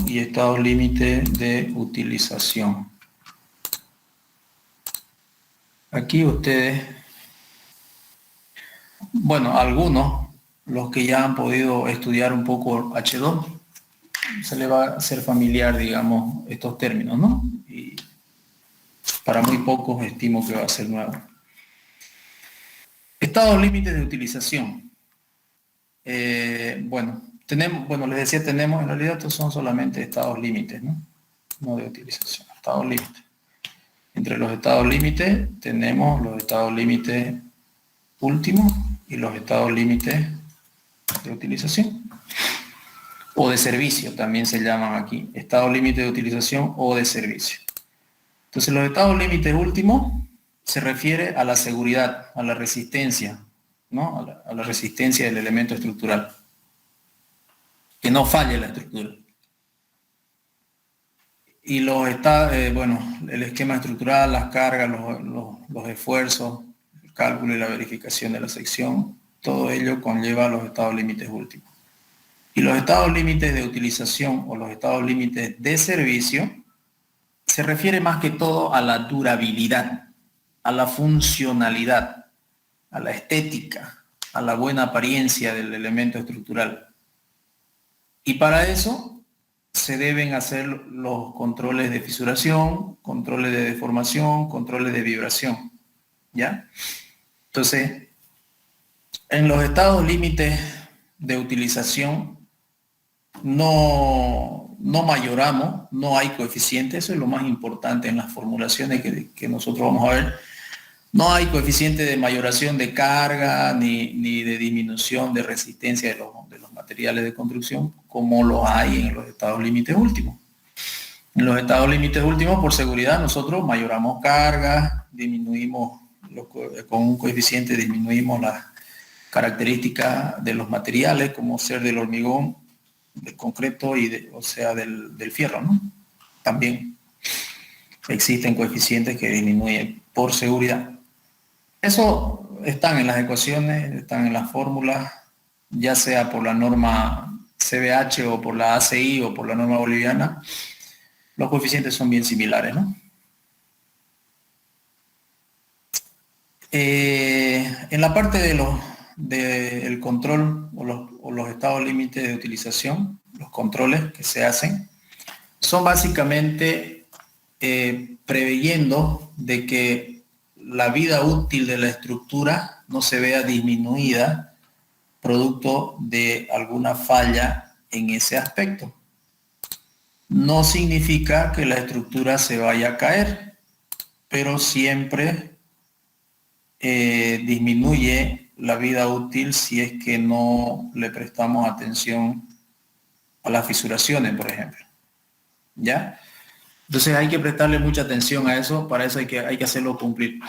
y estados límite de utilización. Aquí ustedes, bueno, algunos, los que ya han podido estudiar un poco H2, se le va a hacer familiar, digamos, estos términos, ¿no? Y para muy pocos estimo que va a ser nuevo. Estados límites de utilización. Bueno, les decía, tenemos, en realidad estos son solamente estados límites, ¿no? No de utilización, estados límites. Entre los estados límites tenemos los estados límites últimos y los estados límites de utilización. O de servicio, también se llaman aquí, estados límites de utilización o de servicio. Entonces, los estados límites últimos se refiere a la seguridad, a la resistencia, ¿no? A la resistencia del elemento estructural. Que no falle la estructura. Y el esquema estructural, las cargas, los esfuerzos, el cálculo y la verificación de la sección, todo ello conlleva los estados límites últimos. Y los estados límites de utilización o los estados límites de servicio se refiere más que todo a la durabilidad, a la funcionalidad, a la estética, a la buena apariencia del elemento estructural. Y para eso se deben hacer los controles de fisuración, controles de deformación, controles de vibración, ¿ya? Entonces, en los estados límites de utilización no mayoramos, no hay coeficiente, eso es lo más importante en las formulaciones que nosotros vamos a ver. No hay coeficiente de mayoración de carga ni de disminución de resistencia de los materiales de construcción como lo hay en los estados límites últimos. En los estados límites últimos, por seguridad, nosotros mayoramos carga, disminuimos, con un coeficiente disminuimos las características de los materiales, como ser del hormigón, del concreto y del fierro, ¿no? También existen coeficientes que disminuyen por seguridad. Eso están en las ecuaciones, están en las fórmulas, ya sea por la norma CBH o por la ACI o por la norma boliviana. Los coeficientes son bien similares, ¿no? En la parte del control o los estados límites de utilización, los controles que se hacen, son básicamente preveyendo de que la vida útil de la estructura no se vea disminuida producto de alguna falla en ese aspecto. No significa que la estructura se vaya a caer, pero siempre disminuye la vida útil si es que no le prestamos atención a las fisuraciones, por ejemplo. ¿Ya? Entonces hay que prestarle mucha atención a eso, para eso hay que hacerlo cumplir.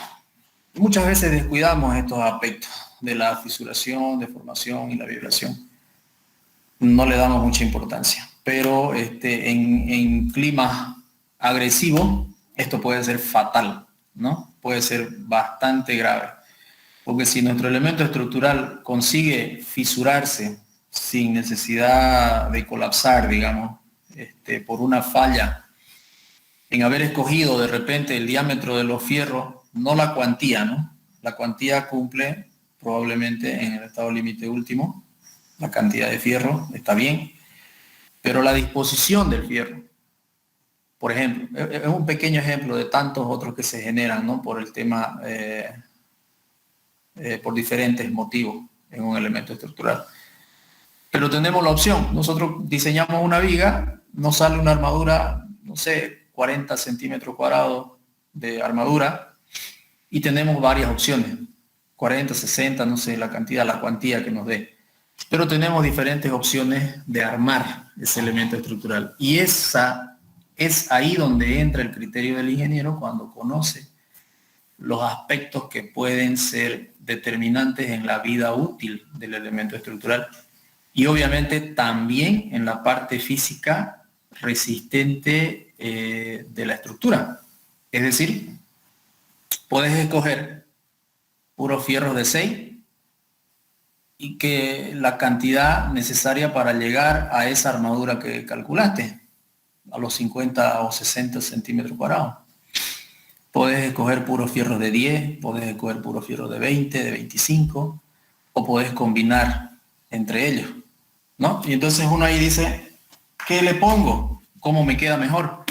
Muchas veces descuidamos estos aspectos de la fisuración, deformación y la vibración. No le damos mucha importancia, pero en climas agresivos esto puede ser fatal, ¿no? Puede ser bastante grave, porque si nuestro elemento estructural consigue fisurarse sin necesidad de colapsar, digamos, por una falla en haber escogido de repente el diámetro de los fierros, no la cuantía, ¿no? La cuantía cumple probablemente en el estado límite último, la cantidad de fierro está bien, pero la disposición del fierro, por ejemplo, es un pequeño ejemplo de tantos otros que se generan, ¿no? Por el tema, por diferentes motivos en un elemento estructural. Pero tenemos la opción, nosotros diseñamos una viga, nos sale una armadura, no sé, 40 centímetros cuadrados de armadura y tenemos varias opciones, 40, 60, no sé, la cuantía que nos dé. Pero tenemos diferentes opciones de armar ese elemento estructural. Y esa es ahí donde entra el criterio del ingeniero cuando conoce los aspectos que pueden ser determinantes en la vida útil del elemento estructural. Y obviamente también en la parte física resistente de la estructura. Es decir, puedes escoger puros fierros de 6 y que la cantidad necesaria para llegar a esa armadura que calculaste. a los 50 o 60 centímetros cuadrados. Podés escoger puros fierros de 10, podés escoger puros fierros de 20, de 25, o podés combinar entre ellos, ¿no? Y entonces uno ahí dice, ¿qué le pongo? ¿Cómo me queda mejor?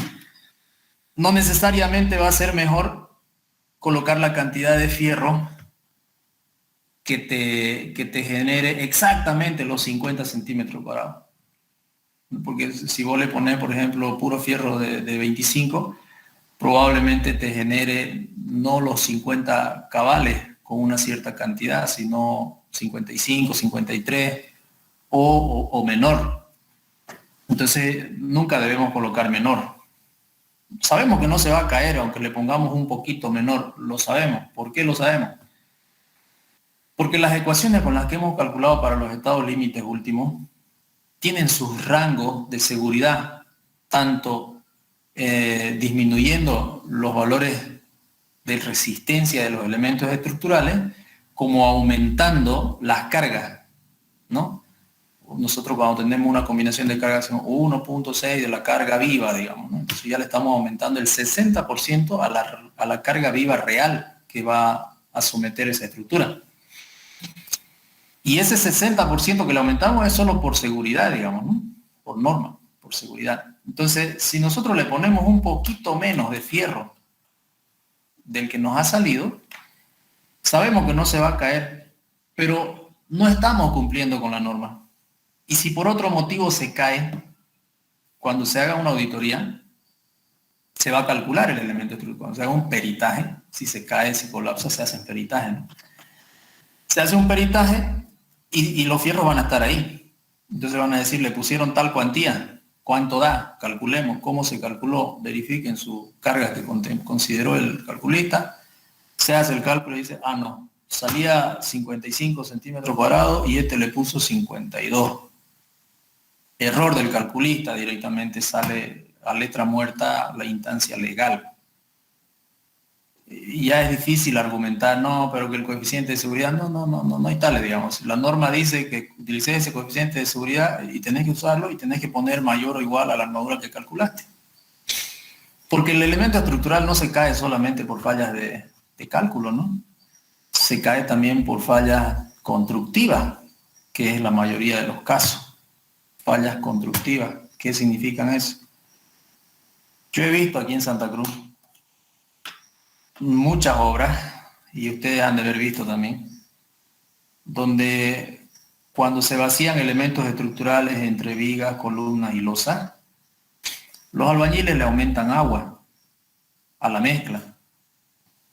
No necesariamente va a ser mejor colocar la cantidad de fierro que te genere exactamente los 50 centímetros cuadrados. Porque si vos le pones, por ejemplo, puro fierro de 25, probablemente te genere no los 50 cabales con una cierta cantidad, sino 55, 53 o menor. Entonces, nunca debemos colocar menor. Sabemos que no se va a caer, aunque le pongamos un poquito menor, lo sabemos. ¿Por qué lo sabemos? Porque las ecuaciones con las que hemos calculado para los estados límites últimos tienen sus rangos de seguridad, tanto disminuyendo los valores de resistencia de los elementos estructurales, como aumentando las cargas, ¿no? Nosotros cuando tenemos una combinación de cargas hacemos 1.6 de la carga viva, digamos, ¿no? Entonces ya le estamos aumentando el 60% a la carga viva real que va a someter esa estructura. Y ese 60% que le aumentamos es solo por seguridad, digamos, ¿no? Por norma, por seguridad. Entonces, si nosotros le ponemos un poquito menos de fierro del que nos ha salido, sabemos que no se va a caer, pero no estamos cumpliendo con la norma. Y si por otro motivo se cae, cuando se haga una auditoría, se va a calcular el elemento estructural. Cuando se haga un peritaje, si se cae, si colapsa, se hace un peritaje, ¿no? Se hace un peritaje y los fierros van a estar ahí. Entonces van a decir, le pusieron tal cuantía, ¿cuánto da? Calculemos, ¿cómo se calculó? Verifiquen sus cargas que consideró el calculista. Se hace el cálculo y dice, no, salía 55 centímetros cuadrados y este le puso 52. Error del calculista, directamente sale a letra muerta la instancia legal. Y ya es difícil argumentar, no, pero que el coeficiente de seguridad, no hay tales, digamos. La norma dice que utilicé ese coeficiente de seguridad y tenés que usarlo y tenés que poner mayor o igual a la armadura que calculaste. Porque el elemento estructural no se cae solamente por fallas de cálculo, ¿no? Se cae también por fallas constructivas, que es la mayoría de los casos. Fallas constructivas. ¿Qué significan eso? Yo he visto aquí en Santa Cruz muchas obras, y ustedes han de haber visto también, donde cuando se vacían elementos estructurales entre vigas, columnas y losas, los albañiles le aumentan agua a la mezcla.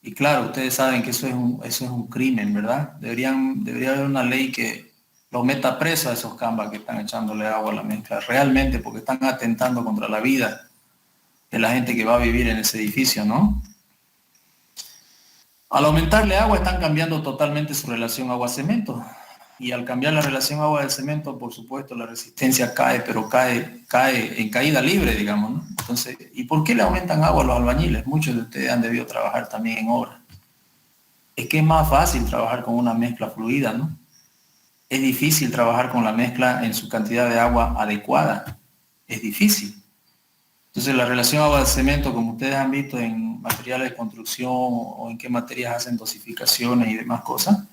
Y claro, ustedes saben que eso es un crimen, ¿verdad? Debería haber una ley que los meta preso a esos cambas que están echándole agua a la mezcla, realmente, porque están atentando contra la vida de la gente que va a vivir en ese edificio, ¿no? Al aumentarle agua están cambiando totalmente su relación agua-cemento. Y al cambiar la relación agua de cemento, por supuesto, la resistencia cae, pero cae en caída libre, digamos, ¿no? Entonces, ¿y por qué le aumentan agua a los albañiles? Muchos de ustedes han debido trabajar también en obra. Es que es más fácil trabajar con una mezcla fluida, ¿no? Es difícil trabajar con la mezcla en su cantidad de agua adecuada. Es difícil. Entonces, la relación agua de cemento, como ustedes han visto en materiales de construcción o en qué materias hacen dosificaciones y demás cosas,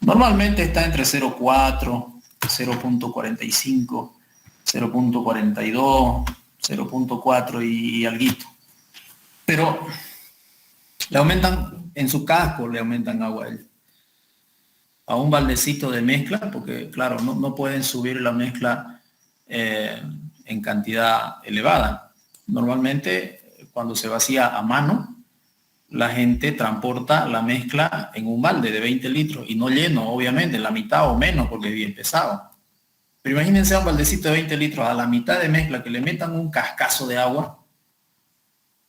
normalmente está entre 0.4, 0.45, 0.42, 0.4 y alguito. Pero le aumentan, en su casco le aumentan agua a un baldecito de mezcla, porque claro, no pueden subir la mezcla en cantidad elevada. Normalmente, cuando se vacía a mano, la gente transporta la mezcla en un balde de 20 litros y no lleno, obviamente, la mitad o menos porque es bien pesado. Pero imagínense a un baldecito de 20 litros a la mitad de mezcla que le metan un cascazo de agua.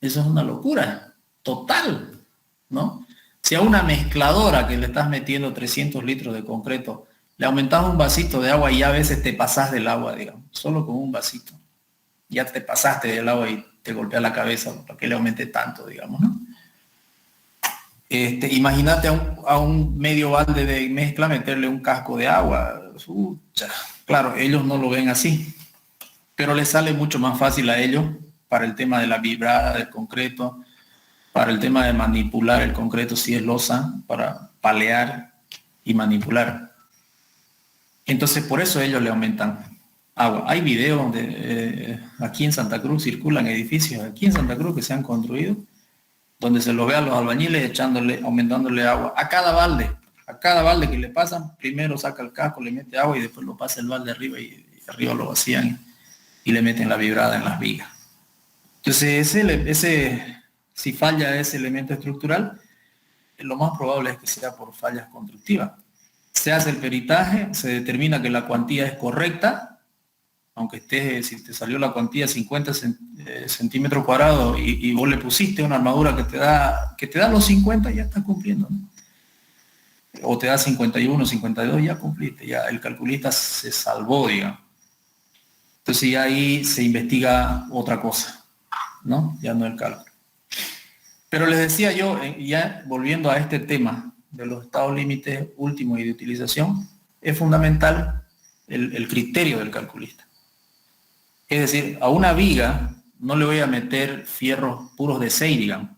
Eso es una locura total, ¿no? Si a una mezcladora que le estás metiendo 300 litros de concreto le aumentas un vasito de agua y ya a veces te pasas del agua, digamos, solo con un vasito. Ya te pasaste del agua y te golpea la cabeza, ¿para qué le aumente tanto, digamos, ¿no? Imagínate a un medio balde de mezcla meterle un casco de agua. Claro, ellos no lo ven así, pero les sale mucho más fácil a ellos para el tema de la vibrada del concreto, para el tema de manipular el concreto si es losa, para palear y manipular. Entonces por eso ellos le aumentan agua. Hay videos de aquí en Santa Cruz, circulan edificios aquí en Santa Cruz que se han construido, donde se lo ve a los albañiles aumentándole agua a cada balde que le pasan. Primero saca el casco, le mete agua y después lo pasa el balde arriba y arriba lo vacían y le meten la vibrada en las vigas. Entonces si falla ese elemento estructural, lo más probable es que sea por fallas constructivas. Se hace el peritaje, se determina que la cuantía es correcta, aunque si te salió la cuantía 50 centímetros cuadrados y vos le pusiste una armadura que te da los 50, ya estás cumpliendo, ¿no? O te da 51, 52, ya cumpliste, ya el calculista se salvó, digamos. Entonces ya ahí se investiga otra cosa, ¿no? Ya no el cálculo. Pero les decía yo, ya volviendo a este tema de los estados límites últimos y de utilización, es fundamental el criterio del calculista. Es decir, a una viga no le voy a meter fierros puros de 6, digamos,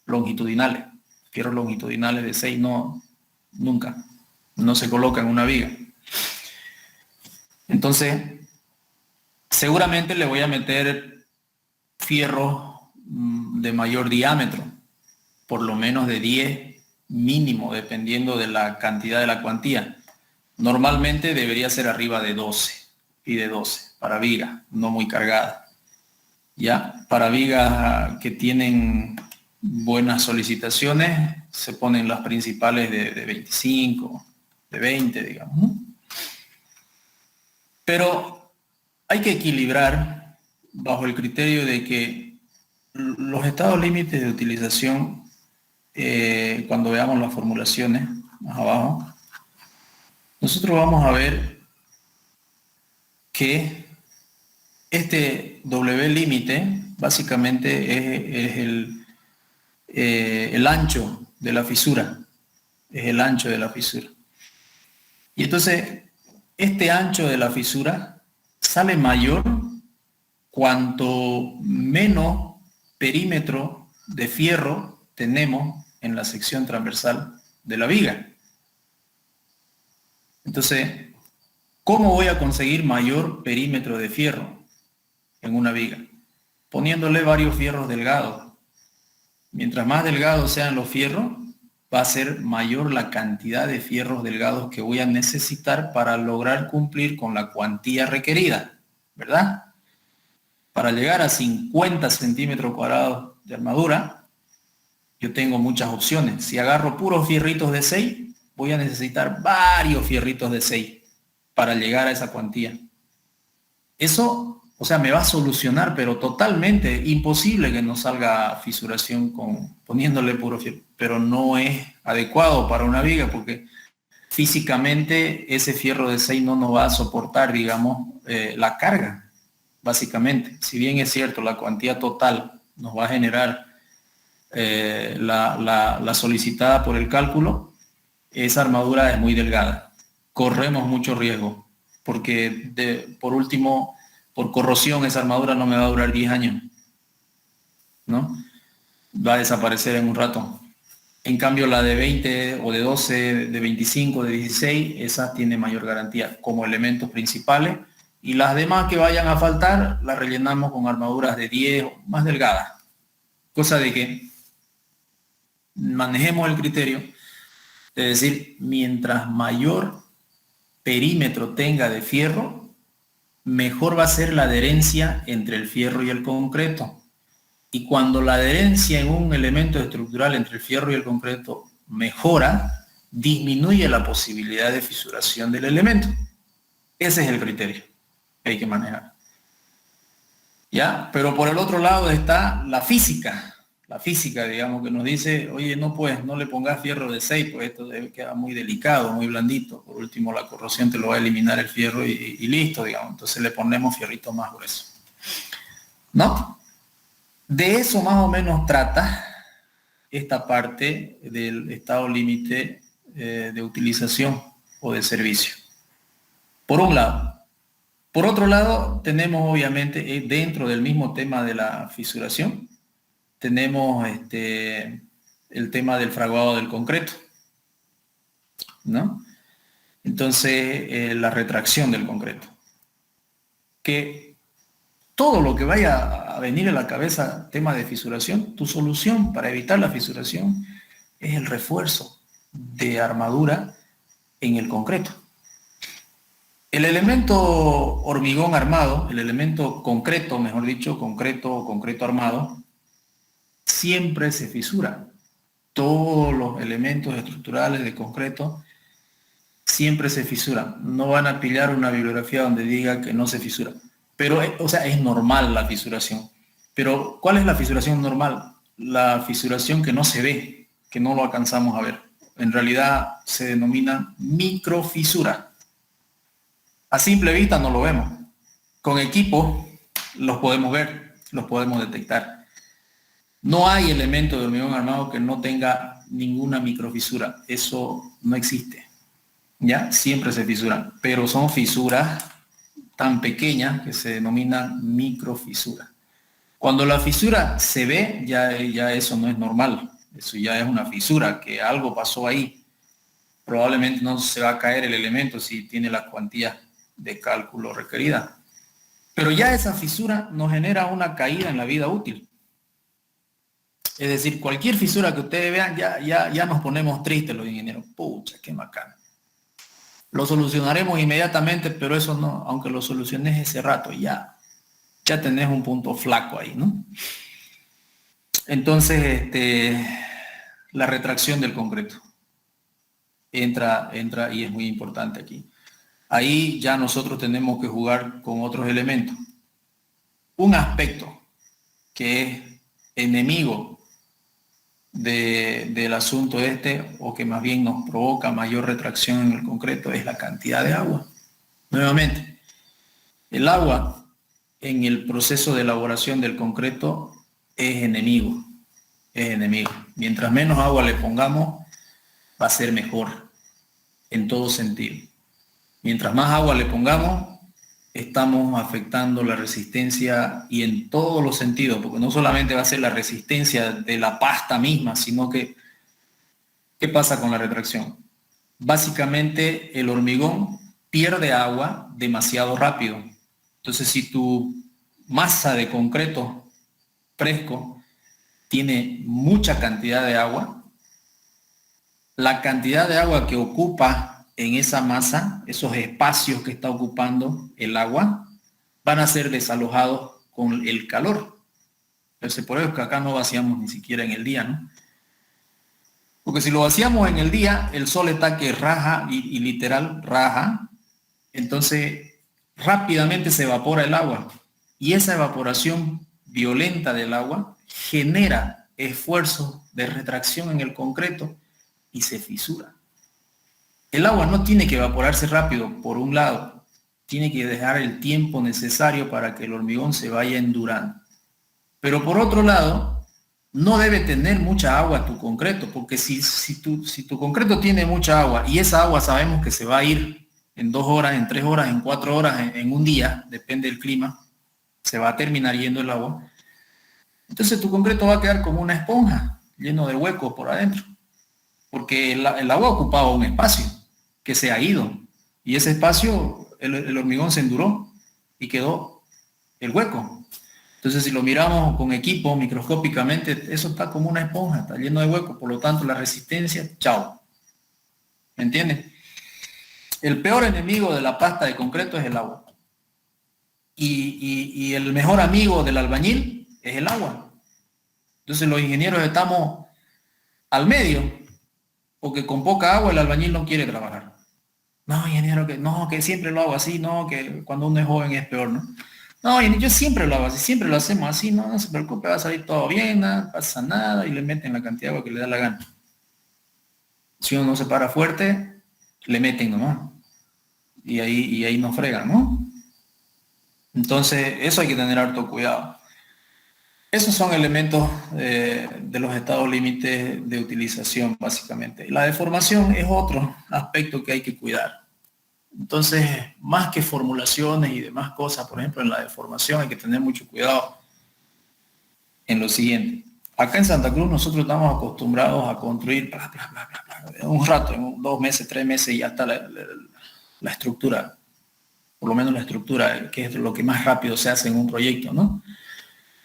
longitudinales. Fierros longitudinales de 6 no, nunca, no se colocan en una viga. Entonces, seguramente le voy a meter fierros de mayor diámetro, por lo menos de 10 mínimo, dependiendo de la cantidad de la cuantía. Normalmente debería ser arriba de 12 y de 12 para vigas no muy cargadas. Ya, para vigas que tienen buenas solicitaciones, se ponen las principales de 25, de 20, digamos, ¿no? Pero hay que equilibrar bajo el criterio de que los estados límites de utilización, cuando veamos las formulaciones más abajo, nosotros vamos a ver que este W límite básicamente es el ancho de la fisura, es el ancho de la fisura. Y entonces, este ancho de la fisura sale mayor cuanto menos perímetro de fierro tenemos en la sección transversal de la viga. Entonces, ¿cómo voy a conseguir mayor perímetro de fierro en una viga? Poniéndole varios fierros delgados. Mientras más delgados sean los fierros, va a ser mayor la cantidad de fierros delgados que voy a necesitar para lograr cumplir con la cuantía requerida, ¿verdad? Para llegar a 50 centímetros cuadrados de armadura, yo tengo muchas opciones. Si agarro puros fierritos de 6, voy a necesitar varios fierritos de 6 para llegar a esa cuantía. Eso, o sea, me va a solucionar, pero totalmente imposible que no salga fisuración poniéndole puro fierro, pero no es adecuado para una viga porque físicamente ese fierro de 6 no nos va a soportar, digamos, la carga, básicamente. Si bien es cierto, la cuantía total nos va a generar la solicitada por el cálculo, esa armadura es muy delgada. Corremos mucho riesgo, porque por último, por corrosión, esa armadura no me va a durar 10 años, ¿no? Va a desaparecer en un rato. En cambio, la de 20 o de 12, de 25, de 16, esa tiene mayor garantía como elementos principales. Y las demás que vayan a faltar, las rellenamos con armaduras de 10 o más delgadas. Cosa de que manejemos el criterio de decir, mientras mayor perímetro tenga de fierro, mejor va a ser la adherencia entre el fierro y el concreto. Y cuando la adherencia en un elemento estructural entre el fierro y el concreto mejora, disminuye la posibilidad de fisuración del elemento. Ese es el criterio que hay que manejar. ¿Ya? Pero por el otro lado está la física. La física, digamos, que nos dice, oye, no le pongas fierro de 6, pues esto queda muy delicado, muy blandito. Por último, la corrosión te lo va a eliminar el fierro y listo, digamos. Entonces le ponemos fierrito más grueso. ¿No? De eso más o menos trata esta parte del estado límite de utilización o de servicio. Por un lado. Por otro lado, tenemos obviamente dentro del mismo tema de la fisuración, tenemos el tema del fraguado del concreto, ¿no? Entonces, la retracción del concreto. Que todo lo que vaya a venir a la cabeza, tema de fisuración, tu solución para evitar la fisuración es el refuerzo de armadura en el concreto. El elemento hormigón armado, el elemento concreto, mejor dicho, concreto o concreto armado, siempre se fisura. Todos los elementos estructurales de concreto siempre se fisuran. No van a pillar una bibliografía donde diga que no se fisura. Pero, o sea, es normal la fisuración. Pero, ¿cuál es la fisuración normal? La fisuración que no se ve, que no lo alcanzamos a ver. En realidad se denomina microfisura. A simple vista no lo vemos. Con equipo los podemos ver, los podemos detectar. No hay elemento de hormigón armado que no tenga ninguna microfisura. Eso no existe. ¿Ya? Siempre se fisuran, pero son fisuras tan pequeñas que se denominan microfisuras. Cuando la fisura se ve, ya eso no es normal. Eso ya es una fisura, que algo pasó ahí. Probablemente no se va a caer el elemento si tiene las cuantías de cálculo requeridas. Pero ya esa fisura nos genera una caída en la vida útil. Es decir, cualquier fisura que ustedes vean, ya nos ponemos tristes los ingenieros. Pucha, qué macana. Lo solucionaremos inmediatamente, pero eso no, aunque lo soluciones ese rato, ya tenés un punto flaco ahí, ¿no? Entonces, la retracción del concreto entra y es muy importante aquí. Ahí ya nosotros tenemos que jugar con otros elementos. Un aspecto que es enemigo del asunto o que más bien nos provoca mayor retracción en el concreto, es la cantidad de agua. Nuevamente, el agua en el proceso de elaboración del concreto es enemigo. Mientras menos agua le pongamos, va a ser mejor en todo sentido. Mientras más agua le pongamos, estamos afectando la resistencia y en todos los sentidos, porque no solamente va a ser la resistencia de la pasta misma, sino que, ¿qué pasa con la retracción? Básicamente el hormigón pierde agua demasiado rápido. Entonces, si tu masa de concreto fresco tiene mucha cantidad de agua, la cantidad de agua que ocupa en esa masa, esos espacios que está ocupando el agua, van a ser desalojados con el calor. Entonces, por eso es que acá no vaciamos ni siquiera en el día, ¿no? Porque si lo vaciamos en el día, el sol está que raja y literal raja, entonces rápidamente se evapora el agua. Y esa evaporación violenta del agua genera esfuerzos de retracción en el concreto y se fisura. El agua no tiene que evaporarse rápido, por un lado, tiene que dejar el tiempo necesario para que el hormigón se vaya endurando. Pero por otro lado, no debe tener mucha agua tu concreto, porque si tu concreto tiene mucha agua y esa agua sabemos que se va a ir en 2 horas, en 3 horas, en 4 horas, en un día, depende del clima, se va a terminar yendo el agua. Entonces tu concreto va a quedar como una esponja, lleno de huecos por adentro, porque el agua ocupaba un espacio que se ha ido y ese espacio el hormigón se enduró y quedó el hueco. Entonces si lo miramos con equipo microscópicamente, eso está como una esponja, está lleno de huecos, por lo tanto la resistencia, chao. ¿Me entienden? El peor enemigo de la pasta de concreto es el agua. Y el mejor amigo del albañil es el agua. Entonces los ingenieros estamos al medio, porque con poca agua el albañil no quiere trabajar. No, ingeniero, que siempre lo hago así, no, que cuando uno es joven es peor, ¿no? No, yo siempre lo hago así, siempre lo hacemos así, no se preocupe, va a salir todo bien, no pasa nada, y le meten la cantidad de agua que le da la gana. Si uno no se para fuerte, le meten nomás. Y ahí nos fregan, ¿no? Entonces, eso hay que tener harto cuidado. Esos son elementos de los estados límites de utilización, básicamente. La deformación es otro aspecto que hay que cuidar. Entonces, más que formulaciones y demás cosas, por ejemplo, en la deformación hay que tener mucho cuidado en lo siguiente. Acá en Santa Cruz nosotros estamos acostumbrados a construir bla, bla, bla, bla, bla. En un rato, en 2 meses, 3 meses, ya está la estructura, por lo menos la estructura, que es lo que más rápido se hace en un proyecto, ¿no?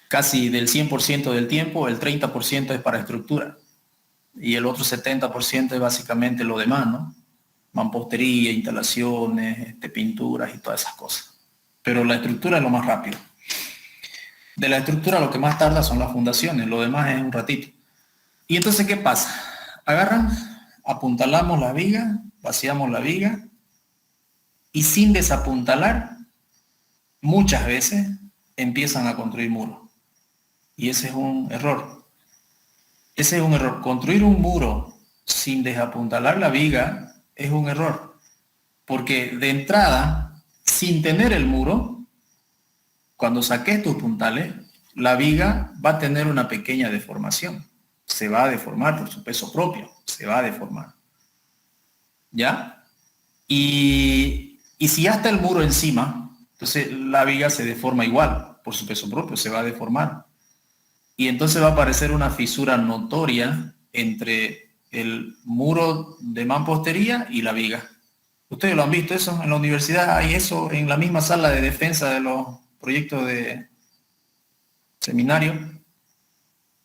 Casi del 100% del tiempo, el 30% es para estructura y el otro 70% es básicamente lo demás, ¿no? Mampostería, instalaciones, pinturas y todas esas cosas. Pero la estructura es lo más rápido. De la estructura lo que más tarda son las fundaciones, lo demás es un ratito. Y entonces, ¿qué pasa? Agarran, apuntalamos la viga, vaciamos la viga y sin desapuntalar, muchas veces empiezan a construir muros. Y ese es un error. Ese es un error. Construir un muro sin desapuntalar la viga es un error. Porque de entrada, sin tener el muro, cuando saques tus puntales, la viga va a tener una pequeña deformación. Se va a deformar por su peso propio. Se va a deformar. ¿Ya? Y si ya está el muro encima, entonces la viga se deforma igual, por su peso propio, se va a deformar. Y entonces va a aparecer una fisura notoria entre el muro de mampostería y la viga. Ustedes lo han visto eso en la universidad, hay eso en la misma sala de defensa de los proyectos de seminario.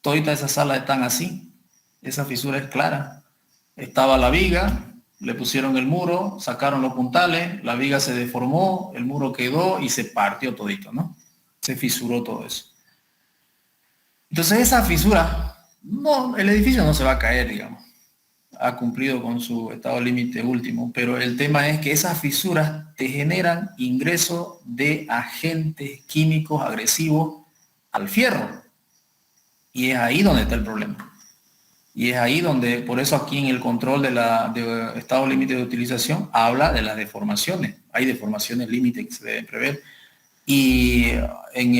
Todas esas salas están así, esa fisura es clara. Estaba la viga, le pusieron el muro, sacaron los puntales, la viga se deformó, el muro quedó y se partió todito, ¿no? Se fisuró todo eso. Entonces esa fisura, no, el edificio no se va a caer, digamos. Ha cumplido con su estado límite último, pero el tema es que esas fisuras te generan ingreso de agentes químicos agresivos al fierro. Y es ahí donde está el problema. Y es ahí donde, por eso aquí en el control de estado límite de utilización, habla de las deformaciones. Hay deformaciones límite que se deben prever. Y en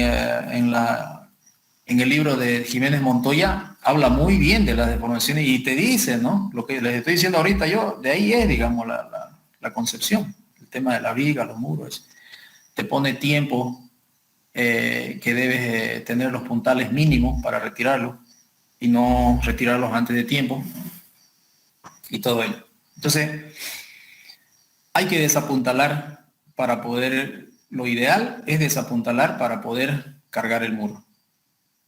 el libro de Jiménez Montoya habla muy bien de las deformaciones y te dice, ¿no? Lo que les estoy diciendo ahorita yo, de ahí es, digamos, la concepción. El tema de la viga, los muros. Te pone tiempo que debes tener los puntales mínimos para retirarlos y no retirarlos antes de tiempo y todo ello. Entonces, hay que desapuntalar para poder, lo ideal es desapuntalar para poder cargar el muro.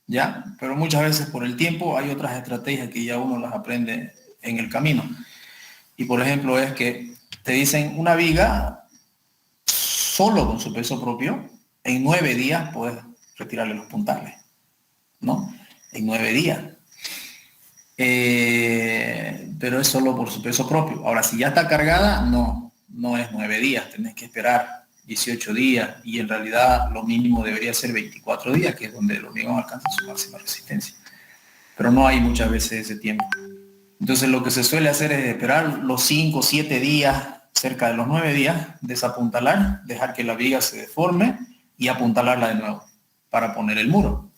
¿Ya? Pero muchas veces por el tiempo hay otras estrategias que ya uno las aprende en el camino. Y por ejemplo es que te dicen una viga solo con su peso propio, en 9 días puedes retirarle los puntales, ¿no? En 9 días. Pero es solo por su peso propio. Ahora, si ya está cargada, no es 9 días, tenés que esperar 18 días y en realidad lo mínimo debería ser 24 días, que es donde el hormigón alcanza su máxima resistencia. Pero no hay muchas veces ese tiempo. Entonces lo que se suele hacer es esperar los 5 o 7 días, cerca de los 9 días, desapuntalar, dejar que la viga se deforme y apuntalarla de nuevo para poner el muro.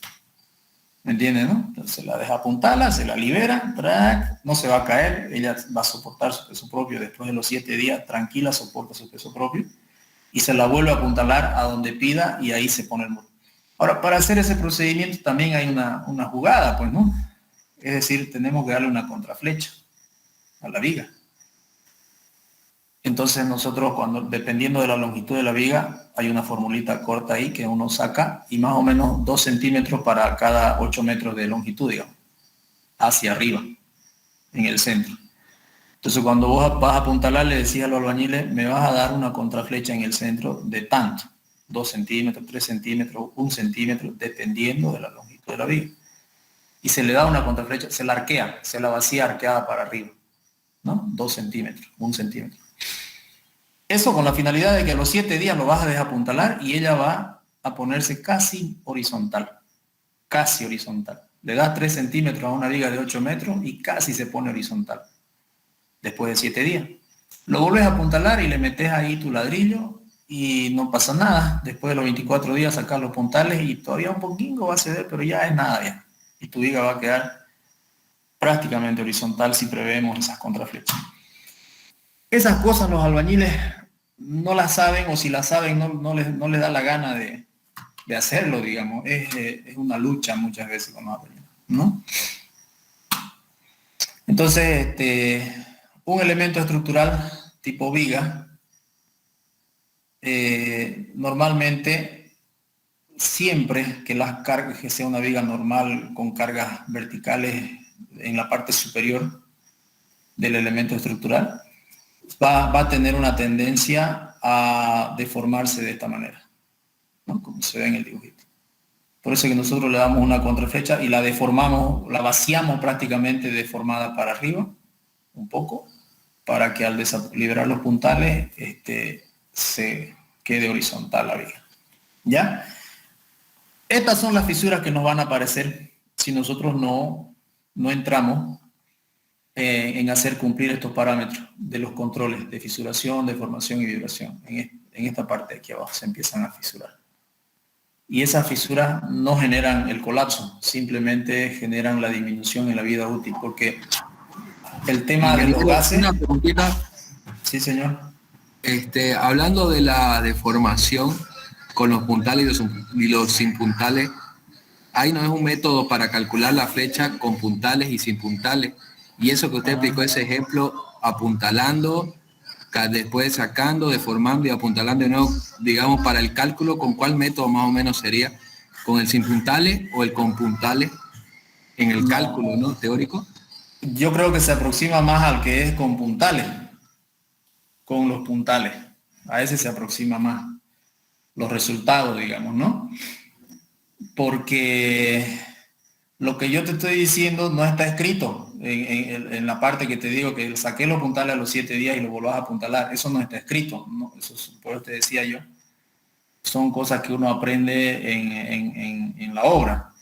¿Me entiendes, no? Entonces la deja apuntarla, se la libera, no se va a caer, ella va a soportar su peso propio después de los 7 días, tranquila, soporta su peso propio y se la vuelve a apuntalar a donde pida y ahí se pone el muro. Ahora, para hacer ese procedimiento también hay una jugada, pues, ¿no? Es decir, tenemos que darle una contraflecha a la viga. Entonces nosotros, dependiendo de la longitud de la viga, hay una formulita corta ahí que uno saca y más o menos 2 centímetros para cada 8 metros de longitud, digamos, hacia arriba, en el centro. Entonces cuando vos vas a apuntalar, le decís a los albañiles, me vas a dar una contraflecha en el centro de tanto, 2 centímetros, 3 centímetros, 1 centímetro, dependiendo de la longitud de la viga. Y se le da una contraflecha, se la arquea, se la vacía arqueada para arriba, ¿no? 2 centímetros, 1 centímetro. Eso con la finalidad de que a los 7 días lo vas a desapuntalar y ella va a ponerse casi horizontal. Casi horizontal. Le das 3 centímetros a una viga de 8 metros y casi se pone horizontal. Después de 7 días. Lo vuelves a apuntalar y le metes ahí tu ladrillo y no pasa nada. Después de los 24 días sacas los puntales y todavía un poquito va a ceder, pero ya es nada ya. Y tu viga va a quedar prácticamente horizontal si prevemos esas contraflexiones. Esas cosas los albañiles no la saben, o si la saben no les da la gana de hacerlo, digamos. Es una lucha muchas veces con los apellidos, ¿no? Entonces, un elemento estructural tipo viga, normalmente, siempre que las cargas, que sea una viga normal con cargas verticales en la parte superior del elemento estructural, va a tener una tendencia a deformarse de esta manera, ¿no? Como se ve en el dibujito. Por eso que nosotros le damos una contraflecha y la deformamos, la vaciamos prácticamente deformada para arriba, un poco, para que al liberar los puntales se quede horizontal la viga. ¿Ya? Estas son las fisuras que nos van a aparecer si nosotros no entramos en hacer cumplir estos parámetros de los controles de fisuración, deformación y vibración. En esta parte de aquí abajo se empiezan a fisurar. Y esas fisuras no generan el colapso, simplemente generan la disminución en la vida útil, porque el tema de los gases... Una preguntita. Sí, señor. Hablando de la deformación con los puntales y los sin puntales, ¿ahí no es un método para calcular la flecha con puntales y sin puntales? Y eso que usted explicó, ese ejemplo, apuntalando, después sacando, deformando y apuntalando de nuevo, digamos, para el cálculo, ¿con cuál método más o menos sería? ¿Con el sin puntales o el con puntales en el cálculo, ¿no? Teórico. Yo creo que se aproxima más al que es con puntales, con los puntales. A ese se aproxima más los resultados, digamos, ¿no? Porque lo que yo te estoy diciendo no está escrito en la parte que te digo que saqué los puntales a los 7 días y lo volvás a apuntalar. Eso no está escrito, ¿no? Eso, por eso te decía yo. Son cosas que uno aprende en la obra,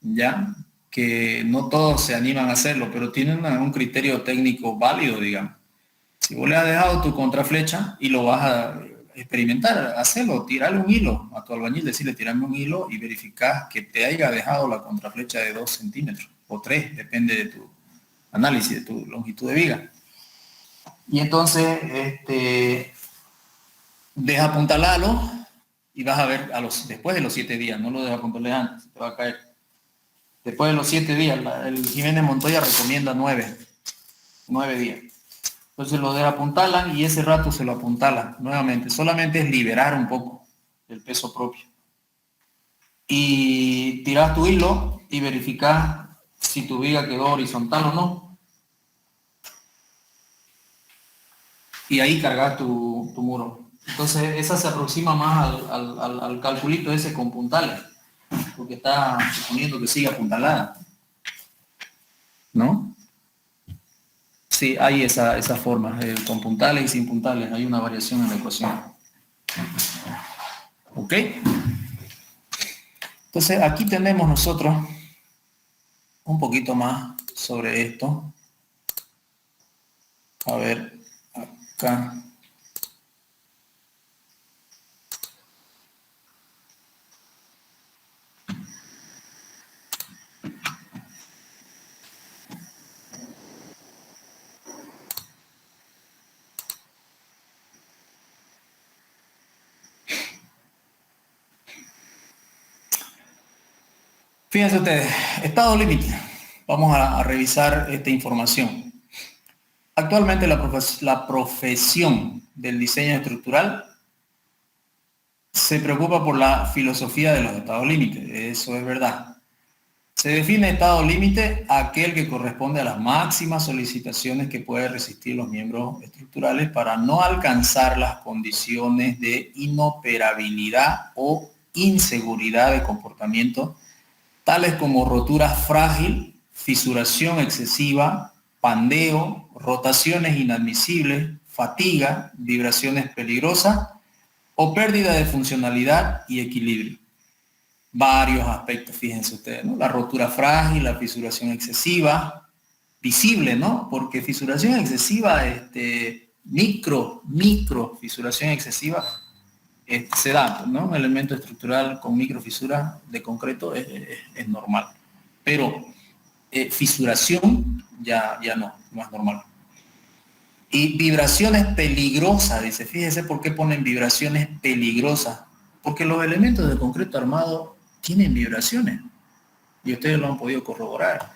¿ya? Que no todos se animan a hacerlo, pero tienen un criterio técnico válido, digamos. Si vos le has dejado tu contraflecha y lo vas a experimentar, hacerlo, tirarle un hilo a tu albañil, decirle tirarme un hilo y verificar que te haya dejado la contraflecha de 2 centímetros o 3, depende de tu análisis, de tu longitud de viga. Y entonces, desapuntalalo y vas a ver después de los 7 días, no lo desapuntales antes, te va a caer. Después de los 7 días, el Jiménez Montoya recomienda 9 días. Entonces lo desapuntalan y ese rato se lo apuntalan nuevamente. Solamente es liberar un poco el peso propio. Y tiras tu hilo y verificas si tu viga quedó horizontal o no. Y ahí cargas tu muro. Entonces esa se aproxima más al calculito ese con puntales, porque está suponiendo que siga apuntalada, ¿no? Sí, hay esa forma, con puntales y sin puntales, hay una variación en la ecuación. ¿Ok? Entonces aquí tenemos nosotros un poquito más sobre esto. A ver, acá. Fíjense ustedes, estado límite. Vamos a revisar esta información. Actualmente la profesión del diseño estructural se preocupa por la filosofía de los estados límites. Eso es verdad. Se define estado límite aquel que corresponde a las máximas solicitaciones que pueden resistir los miembros estructurales para no alcanzar las condiciones de inoperabilidad o inseguridad de comportamiento, tales como rotura frágil, fisuración excesiva, pandeo, rotaciones inadmisibles, fatiga, vibraciones peligrosas o pérdida de funcionalidad y equilibrio. Varios aspectos, fíjense ustedes, ¿no? La rotura frágil, la fisuración excesiva, visible, ¿no? Porque fisuración excesiva, micro fisuración excesiva, se da, ¿no? Un elemento estructural con microfisura de concreto es normal. Pero fisuración ya no es normal. Y vibraciones peligrosas, dice, fíjese por qué ponen vibraciones peligrosas. Porque los elementos de concreto armado tienen vibraciones. Y ustedes lo han podido corroborar.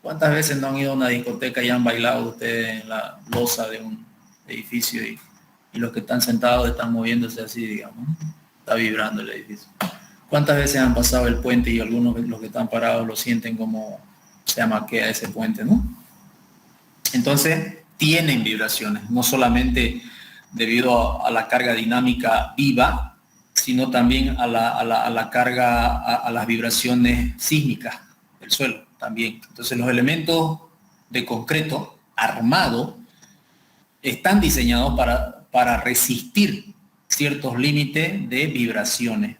¿Cuántas veces no han ido a una discoteca y han bailado ustedes en la losa de un edificio y los que están sentados están moviéndose así, digamos? Está vibrando el edificio. ¿Cuántas veces han pasado el puente y algunos de los que están parados lo sienten como se amaquea ese puente, ¿no? Entonces, tienen vibraciones, no solamente debido a la carga dinámica viva, sino también a la carga, a las vibraciones sísmicas del suelo también. Entonces, los elementos de concreto armado están diseñados para resistir ciertos límites de vibraciones.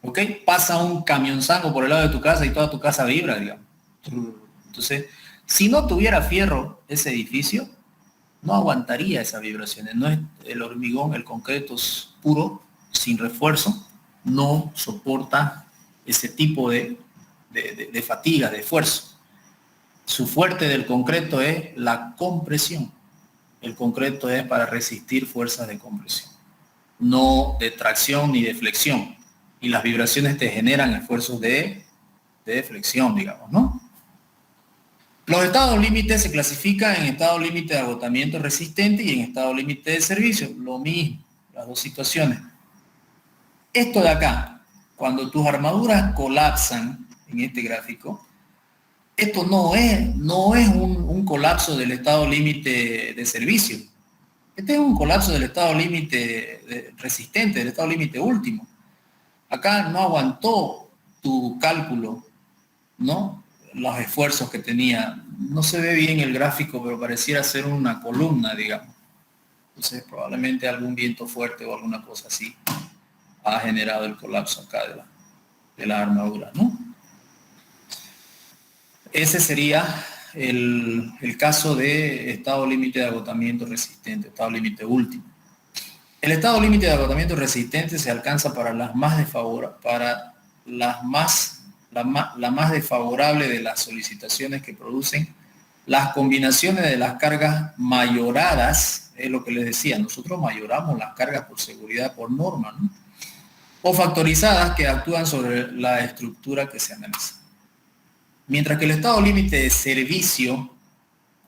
¿Ok? Pasa un camionzango por el lado de tu casa y toda tu casa vibra, digamos. Entonces, si no tuviera fierro ese edificio, no aguantaría esas vibraciones. No es el hormigón, el concreto puro, sin refuerzo, no soporta ese tipo de fatiga, de esfuerzo. Su fuerte del concreto es la compresión. El concreto es para resistir fuerzas de compresión, no de tracción ni de flexión. Y las vibraciones te generan esfuerzos de flexión, digamos, ¿no? Los estados límites se clasifican en estado límite de agotamiento resistente y en estado límite de servicio. Lo mismo, las dos situaciones. Esto de acá, cuando tus armaduras colapsan en este gráfico, esto no es un colapso del estado límite de servicio. Este es un colapso del estado límite resistente, del estado límite último. Acá no aguantó tu cálculo, ¿no? Los esfuerzos que tenía. No se ve bien el gráfico, pero pareciera ser una columna, digamos. Entonces, probablemente algún viento fuerte o alguna cosa así ha generado el colapso acá de la armadura, ¿no? Ese sería el caso de estado límite de agotamiento resistente, estado límite último. El estado límite de agotamiento resistente se alcanza para la más desfavorable de las solicitaciones que producen las combinaciones de las cargas mayoradas, es lo que les decía, nosotros mayoramos las cargas por seguridad, por norma, ¿no? O factorizadas que actúan sobre la estructura que se analiza. Mientras que el estado límite de servicio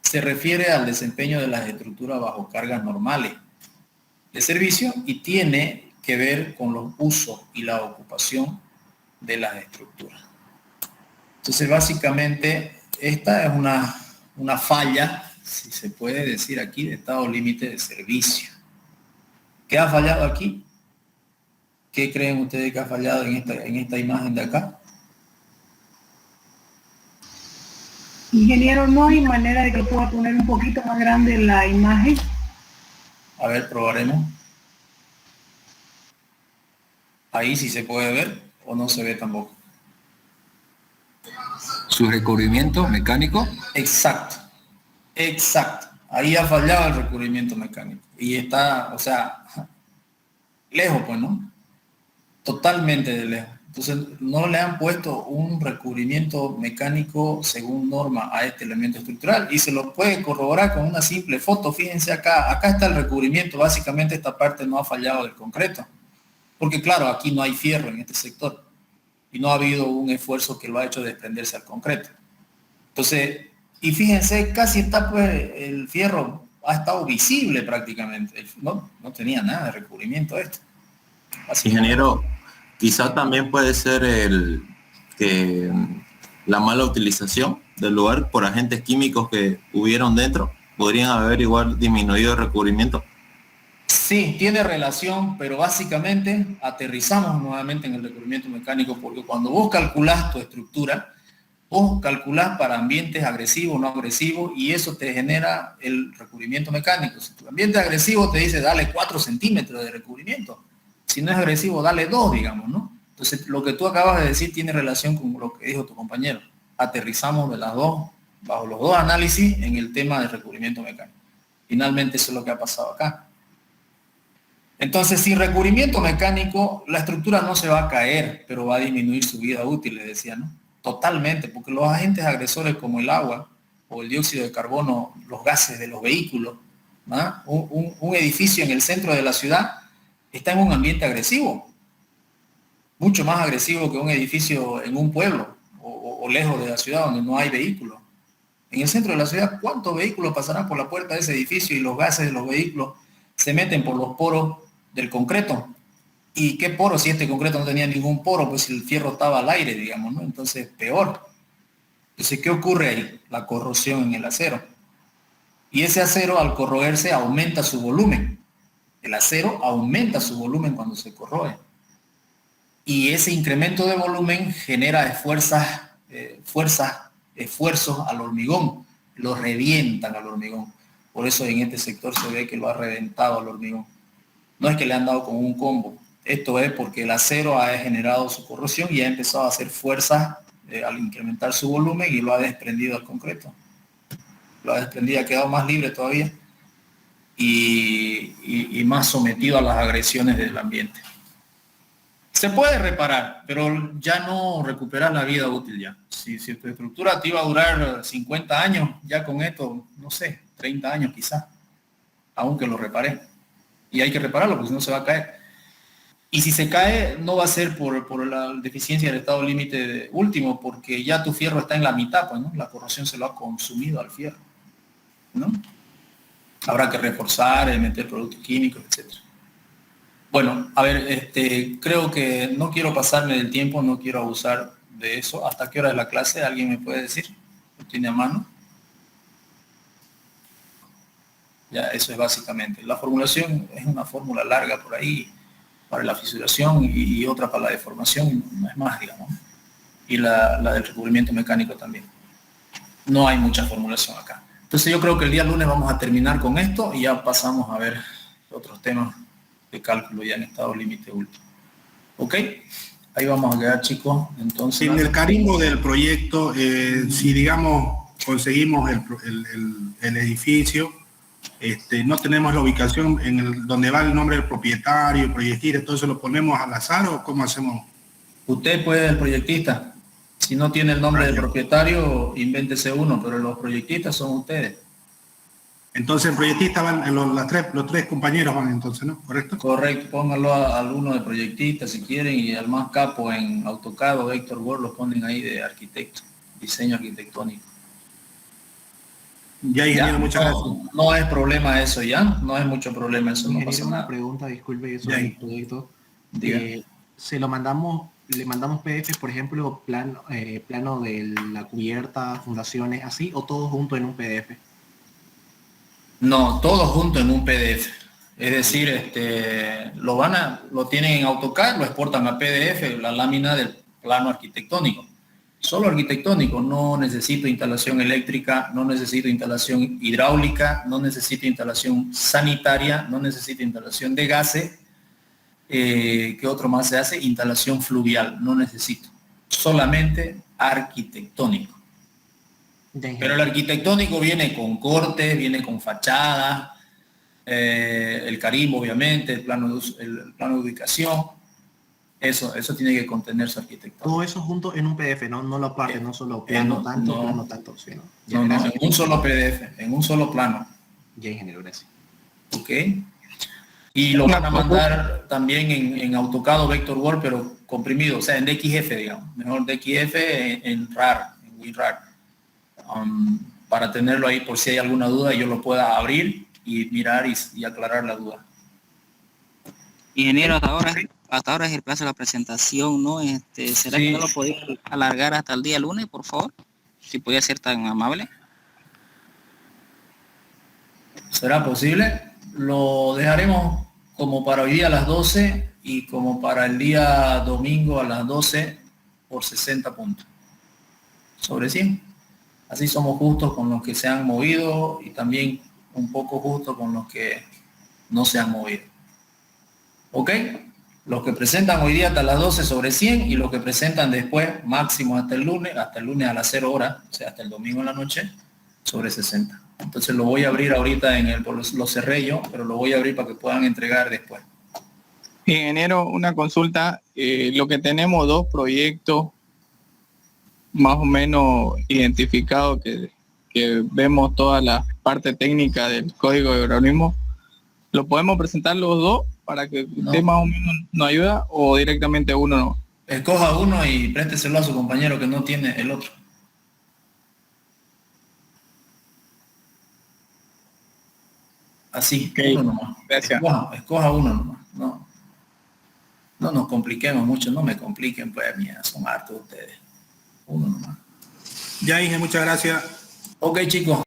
se refiere al desempeño de las estructuras bajo cargas normales de servicio y tiene que ver con los usos y la ocupación de las estructuras. Entonces, básicamente, esta es una falla, si se puede decir aquí, de estado límite de servicio. ¿Qué ha fallado aquí? ¿Qué creen ustedes que ha fallado en esta imagen de acá? Ingeniero, ¿no hay manera de que pueda poner un poquito más grande la imagen? A ver, probaremos. Ahí sí se puede ver o no se ve tampoco. Su recubrimiento mecánico. Exacto. Ahí ha fallado el recubrimiento mecánico. Y está, o sea, lejos, pues, ¿no? Totalmente de lejos. Entonces, no le han puesto un recubrimiento mecánico según norma a este elemento estructural y se lo puede corroborar con una simple foto. Fíjense acá está el recubrimiento. Básicamente esta parte no ha fallado del concreto. Porque claro, aquí no hay fierro en este sector y no ha habido un esfuerzo que lo ha hecho desprenderse al concreto. Entonces, y fíjense, casi está pues el fierro ha estado visible prácticamente. No tenía nada de recubrimiento esto. Ingeniero, quizá también puede ser la mala utilización del lugar por agentes químicos que hubieron dentro. Podrían haber igual disminuido el recubrimiento. Sí, tiene relación, pero básicamente aterrizamos nuevamente en el recubrimiento mecánico porque cuando vos calculás tu estructura, vos calculás para ambientes agresivos, no agresivos, y eso te genera el recubrimiento mecánico. Si tu ambiente agresivo te dice dale 4 centímetros de recubrimiento, si no es agresivo, dale 2, digamos, ¿no? Entonces, lo que tú acabas de decir tiene relación con lo que dijo tu compañero. Aterrizamos de las dos, bajo los dos análisis, en el tema del recubrimiento mecánico. Finalmente, eso es lo que ha pasado acá. Entonces, sin recubrimiento mecánico, la estructura no se va a caer, pero va a disminuir su vida útil, les decía, ¿no? Totalmente, porque los agentes agresores como el agua o el dióxido de carbono, los gases de los vehículos, ¿ah? Un edificio en el centro de la ciudad está en un ambiente agresivo, mucho más agresivo que un edificio en un pueblo o lejos de la ciudad donde no hay vehículos. En el centro de la ciudad, ¿cuántos vehículos pasarán por la puerta de ese edificio y los gases de los vehículos se meten por los poros del concreto? ¿Y qué poro? Si este concreto no tenía ningún poro, pues el fierro estaba al aire, digamos, ¿no? Entonces, peor. Entonces, ¿qué ocurre ahí? La corrosión en el acero. Y ese acero, al corroerse, aumenta su volumen. El acero aumenta su volumen cuando se corroe. Y ese incremento de volumen genera esfuerzos al hormigón. Lo revientan al hormigón. Por eso en este sector se ve que lo ha reventado al hormigón. No es que le han dado con un combo. Esto es porque el acero ha generado su corrosión y ha empezado a hacer fuerza al incrementar su volumen y lo ha desprendido al concreto. Lo ha desprendido, ha quedado más libre todavía y más sometido a las agresiones del ambiente. Se puede reparar, pero ya no recuperar la vida útil ya. Si tu estructura te iba a durar 50 años, ya con esto, no sé, 30 años quizás, aunque lo reparé. Y hay que repararlo porque si no se va a caer. Y si se cae, no va a ser por la deficiencia del estado límite último, porque ya tu fierro está en la mitad, pues, ¿no? La corrosión se lo ha consumido al fierro, ¿no? Habrá que reforzar, meter productos químicos, etc. Bueno, a ver, creo que no quiero pasarme del tiempo, no quiero abusar de eso. ¿Hasta qué hora es la clase? ¿Alguien me puede decir? ¿Lo tiene a mano? Ya, eso es básicamente. La formulación es una fórmula larga por ahí para la fisuración y otra para la deformación, no es más, digamos. Y la del recubrimiento mecánico también. No hay mucha formulación acá. Entonces yo creo que el día lunes vamos a terminar con esto y ya pasamos a ver otros temas de cálculo ya en estado límite último. ¿Ok? Ahí vamos a quedar, chicos. Entonces, en el carimbo del proyecto, si digamos conseguimos el edificio, no tenemos la ubicación donde va el nombre del propietario, proyectista, entonces lo ponemos al azar o cómo hacemos. Usted puede, el proyectista. Si no tiene el nombre del propietario, invéntese uno, pero los proyectistas son ustedes. Entonces el proyectista van, los tres compañeros van entonces, ¿no? ¿Correcto? Correcto, pónganlo al uno de proyectista si quieren y al más capo en AutoCAD o Vector Word lo ponen ahí de arquitecto, diseño arquitectónico. Ya, ingeniero, muchas gracias. No es problema eso ya, no es mucho problema eso. No pasa nada. Una pregunta, disculpe, sobre el proyecto. Le mandamos PDF, por ejemplo, plano de la cubierta, fundaciones, así, o todo junto en un PDF. No, todo junto en un PDF. Es decir, lo tienen en AutoCAD, lo exportan a PDF, la lámina del plano arquitectónico. Solo arquitectónico, no necesito instalación eléctrica, no necesito instalación hidráulica, no necesito instalación sanitaria, no necesito instalación de gases. ¿Qué otro más se hace? Instalación fluvial, no necesito. Solamente arquitectónico. Pero el arquitectónico viene con cortes, viene con fachada, el carimbo obviamente, el plano de ubicación, eso tiene que contener su arquitectónico. Todo eso junto en un PDF, no lo aparte, no solo plano tanto, sino. No, en un solo PDF, en un solo plano. Ya, ingeniero, gracias. Ok. Y lo van a mandar también en AutoCAD o Vector Word, pero comprimido, o sea, en DXF, digamos. Mejor DXF en RAR, en WinRAR. Para tenerlo ahí por si hay alguna duda, yo lo pueda abrir y mirar y aclarar la duda. Ingeniero, hasta ahora es el plazo de la presentación, ¿no? ¿Será que no lo podía alargar hasta el día lunes, por favor? Si podía ser tan amable. ¿Será posible? Lo dejaremos como para hoy día a las 12 y como para el día domingo a las 12 por 60 puntos. Sobre 100. Así somos justos con los que se han movido y también un poco justos con los que no se han movido. ¿Ok? Los que presentan hoy día hasta las 12 sobre 100 y los que presentan después máximo hasta el lunes a las 0 horas, o sea, hasta el domingo en la noche, sobre 60. Entonces lo voy a abrir ahorita lo cerré yo, pero lo voy a abrir para que puedan entregar después. Ingeniero, una consulta. Lo que tenemos 2 proyectos más o menos identificados que vemos todas las parte técnica del código de algoritmo. ¿Lo podemos presentar los dos para que usted más o menos nos ayuda o directamente uno no? Escoja uno y présteselo a su compañero que no tiene el otro. Así, Okay. uno nomás. Gracias. Escoja uno nomás. No nos compliquemos mucho, no me compliquen, pues, mía, son hartos ustedes. Uno nomás. Ya, Inge, muchas gracias. Ok, chicos.